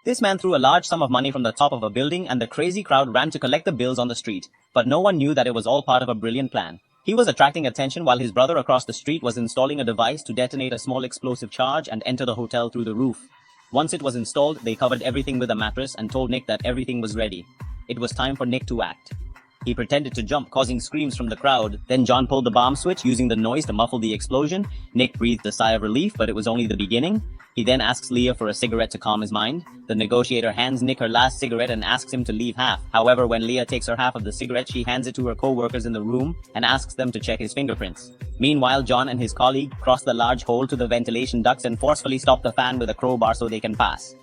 This man threw a large sum of money from the top of a building and the crazy crowd ran to collect the bills on the street, but no one knew that it was all part of a brilliant plan. He was attracting attention while his brother across the street was installing a device to detonate a small explosive charge and enter the hotel through the roof. Once it was installed, they covered everything with a mattress and told Nick that everything was ready. It was time for Nick to act. He pretended to jump, causing screams from the crowd. Then John pulled the bomb switch, using the noise to muffle the explosion. Nick breathed a sigh of relief, but it was only the beginning. He then asks Leah for a cigarette to calm his mind. The negotiator hands Nick her last cigarette and asks him to leave half. However, when Leah takes her half of the cigarette, she hands it to her co-workers in the room and asks them to check his fingerprints. Meanwhile, John and his colleague cross the large hole to the ventilation ducts and forcefully stop the fan with a crowbar so they can pass.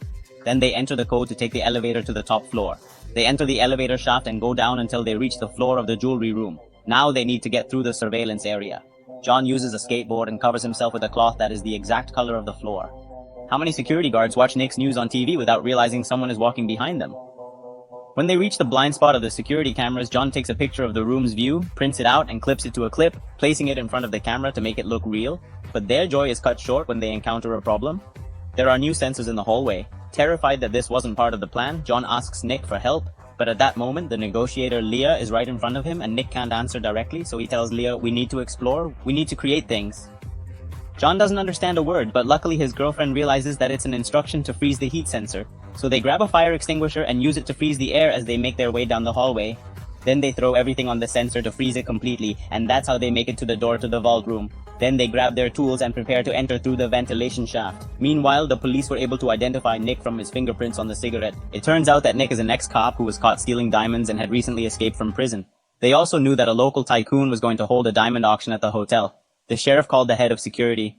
Then they enter the code to take the elevator to the top floor. They enter the elevator shaft and go down until they reach the floor of the jewelry room. Now they need to get through the surveillance area. John uses a skateboard and covers himself with a cloth that is the exact color of the floor. How many security guards watch Nick's news on TV without realizing someone is walking behind them? When they reach the blind spot of the security cameras, John takes a picture of the room's view, prints it out, and clips it to a clip, placing it in front of the camera to make it look real. But their joy is cut short when they encounter a problem. There are new sensors in the hallway. Terrified that this wasn't part of the plan, John asks Nick for help, but at that moment, the negotiator Leah is right in front of him and Nick can't answer directly, so he tells Leah, "We need to explore, we need to create things." John doesn't understand a word, but luckily his girlfriend realizes that it's an instruction to freeze the heat sensor, so they grab a fire extinguisher and use it to freeze the air as they make their way down the hallway. Then they throw everything on the sensor to freeze it completely, and that's how they make it to the door to the vault room. Then they grab their tools and prepare to enter through the ventilation shaft. Meanwhile, the police were able to identify Nick from his fingerprints on the cigarette. It turns out that Nick is an ex-cop who was caught stealing diamonds and had recently escaped from prison. They also knew that a local tycoon was going to hold a diamond auction at the hotel. The sheriff called the head of security.